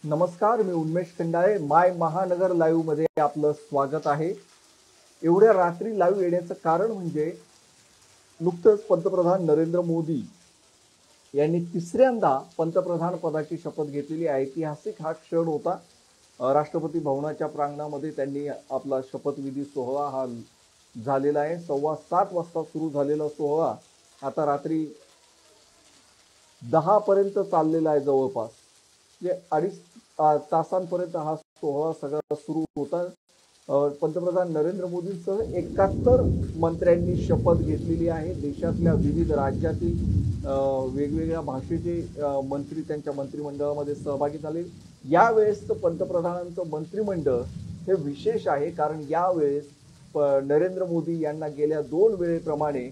नमस्कार, मी उन्मेष खंडाळे. माय महानगर लाईव्ह मध्ये आपलं स्वागत आहे. एवढ्या रात्री लाईव्ह येण्याचं कारण म्हणजे नुकतंच पंतप्रधान नरेंद्र मोदी यांनी तिसऱ्यांदा पंतप्रधान पदाची शपथ घेतलेली. ऐतिहासिक हा क्षण होता. राष्ट्रपती भवनाच्या प्रांगणामध्ये त्यांनी आपला शपथविधी सोहळा हा झालेला आहे. 7:15 वाजता सुरू झालेला सोहळा आता रात्री 10 पर्यंत चाललेला आहे. जवळपास म्हणजे 2.5 तासांपर्यंत हा सोहळा सगळा सुरू होता. पंतप्रधान नरेंद्र मोदींसह 71 मंत्र्यांनी शपथ घेतलेली आहे. देशातल्या विविध राज्यातील वेगवेगळ्या भाषेचे मंत्री त्यांच्या मंत्रिमंडळामध्ये सहभागी झाले. यावेळेस पंतप्रधानांचं मंत्रिमंडळ हे विशेष आहे, कारण यावेळेस नरेंद्र मोदी यांना गेल्या 2 वेळेप्रमाणे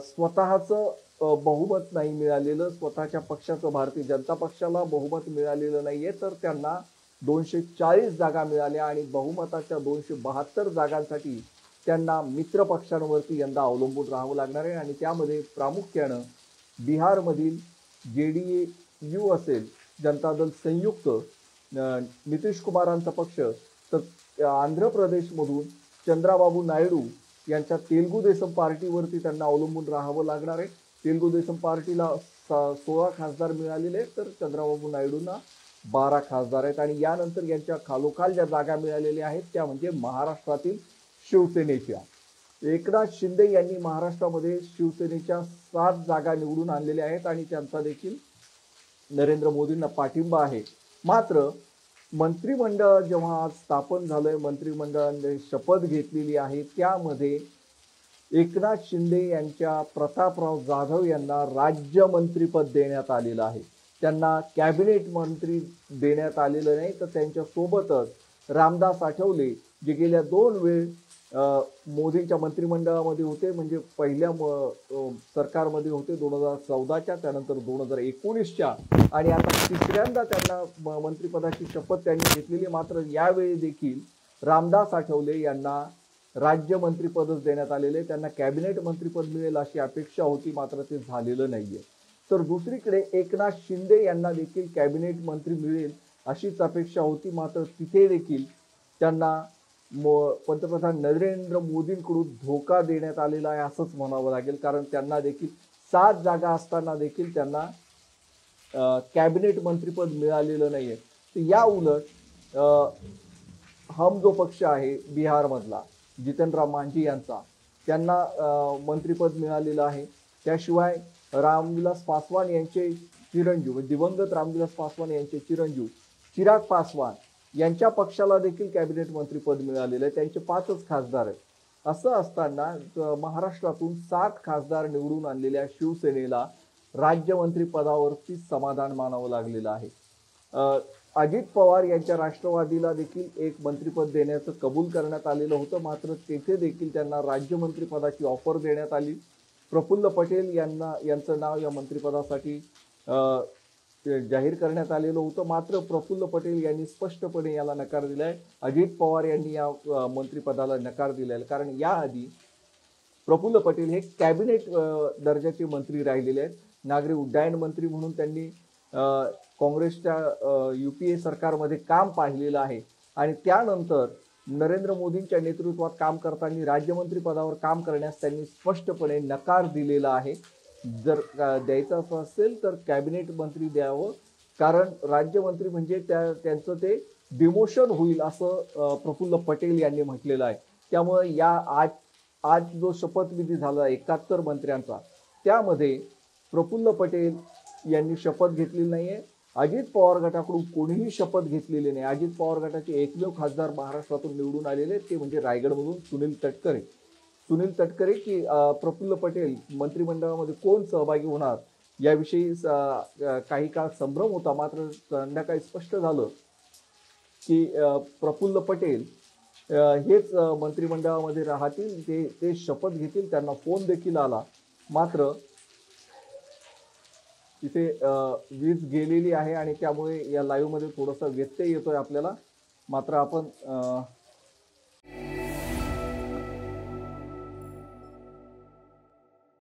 स्वतःचं बहुमत नाही मिळालेलं. स्वतःच्या पक्षाचं भारतीय जनता पक्षाला बहुमत मिळालेलं नाहीये, तर त्यांना 240 जागा मिळाल्या आणि बहुमताच्या 272 जागांसाठी त्यांना मित्र पक्षांवरती यंदा अवलंबून राहावं लागणार आहे. आणि त्यामध्ये प्रामुख्यानं बिहारमधील JDU असेल, जनता दल संयुक्त, नितीश कुमारांचा पक्ष, तर आंध्र प्रदेशमधून चंद्राबाबू नायडू यांच्या तेलुगू देसम पार्टीवरती त्यांना अवलंबून राहावं लागणार आहे. तेलुगू देसम पार्टीला 16 खासदार मिळालेले, तर चंद्राबाबू नायडूंना 12 खासदार आहेत. आणि यानंतर यांच्या खालोखाल ज्या जागा मिळालेल्या आहेत त्या म्हणजे महाराष्ट्रातील शिवसेनेच्या. एकनाथ शिंदे यांनी महाराष्ट्रामध्ये शिवसेनेच्या 7 जागा निवडून आणलेल्या आहेत आणि त्यांचा देखील नरेंद्र मोदींना पाठिंबा आहे. मात्र मंत्रिमंडळ जेव्हा आज स्थापन झालंय, मंत्रिमंडळाने शपथ घेतलेली आहे, त्यामध्ये एकनाथ शिंदे यांच्या प्रतापराव जाधव यांना राज्यमंत्रीपद देण्यात आलेलं आहे. त्यांना कॅबिनेट मंत्री देण्यात आलेलं नाही, तर त्यांच्या सोबतच रामदास आठवले जे गेल्या 2 वेळ मोदींच्या मंत्रिमंडळामध्ये होते, म्हणजे पहिल्या सरकारमध्ये होते 2014च्या, त्यानंतर 2019च्या, आणि आता तिसऱ्यांदा त्यांना मंत्रिपदाची शपथ त्यांनी घेतलेली. मात्र यावेळी देखील रामदास आठवले यांना राज्यमंत्रीपदच देण्यात आलेले. त्यांना कॅबिनेट मंत्रीपद मिळेल अशी अपेक्षा होती, मात्र ते झालेलं नाहीये. तर दुसरीकडे एकनाथ शिंदे यांना देखील कॅबिनेट मंत्री मिळेल अशीच अपेक्षा होती, मात्र तिथे देखील त्यांना पंतप्रधान नरेंद्र मोदींकडून धोका देण्यात आलेला आहे असंच म्हणावं लागेल. कारण त्यांना देखील 7 जागा असताना देखील त्यांना कॅबिनेट मंत्रीपद मिळालेलं नाहीये. तर या उलट हम जो पक्ष आहे बिहारमधला जितनराम मांझी यांचा, त्यांना मंत्रिपद मिळालेलं आहे. त्याशिवाय रामविलास पासवान यांचे चिरंजीव, दिवंगत रामविलास पासवान यांचे चिरंजीव चिराग पासवान यांच्या पक्षाला देखील कॅबिनेट मंत्रीपद मिळालेलं आहे. त्यांचे 5च खासदार आहेत. असं असताना महाराष्ट्रातून 7 खासदार निवडून आणलेल्या शिवसेनेला राज्यमंत्री पदावरती समाधान मानावं लागलेलं आहे. अजित पवार यांच्या राष्ट्रवादीला देखील एक मंत्रिपद देण्याचं कबूल करण्यात आलेलं होतं, मात्र तेथे देखील त्यांना राज्यमंत्री पदाची ऑफर देण्यात आली. प्रफुल्ल पटेल यांचं नाव या मंत्रिपदासाठी जाहीर करण्यात आलेलं होतं, मात्र प्रफुल्ल पटेल यांनी स्पष्टपणे याला नकार दिलाय. अजित पवार यांनी या मंत्रिपदाला नकार दिलाय, कारण याआधी प्रफुल्ल पटेल हे कॅबिनेट दर्जाचे मंत्री राहिलेले आहेत. नागरी उड्डयन मंत्री म्हणून त्यांनी काँग्रेसच्या UPA सरकारमध्ये काम पाहिलेलं आहे आणि त्यानंतर नरेंद्र मोदींच्या नेतृत्वात काम करताना राज्यमंत्री पदावर काम करण्यास त्यांनी स्पष्टपणे नकार दिलेला आहे. जर द्यायचं असं असेल तर कॅबिनेट मंत्री द्यावं, कारण राज्यमंत्री म्हणजे त्यांचं ते डिमोशन होईल असं प्रफुल्ल पटेल यांनी म्हटलेलं आहे. त्यामुळे या आज जो शपथविधी झाला 71 मंत्र्यांचा, त्यामध्ये प्रफुल्ल पटेल यांनी शपथ घेतलेली नाहीये. अजित पवार गटाकडून कोणीही शपथ घेतलेली नाही. अजित पवार गटाचे एकमेव खासदार महाराष्ट्रातून निवडून आलेले ते म्हणजे रायगडमधून सुनील तटकरे की प्रफुल्ल पटेल मंत्रिमंडळामध्ये कोण सहभागी होणार याविषयी काही काळ संभ्रम होता, मात्र संध्याकाळी स्पष्ट झालं की प्रफुल्ल पटेल हेच मंत्रिमंडळामध्ये राहतील, ते शपथ घेतील. त्यांना फोन देखील आला, मात्र तिथे वीज गेलेली आहे आणि त्यामुळे या लाईव्ह मध्ये थोडासा व्यत्यय येतोय आपल्याला. मात्र आपण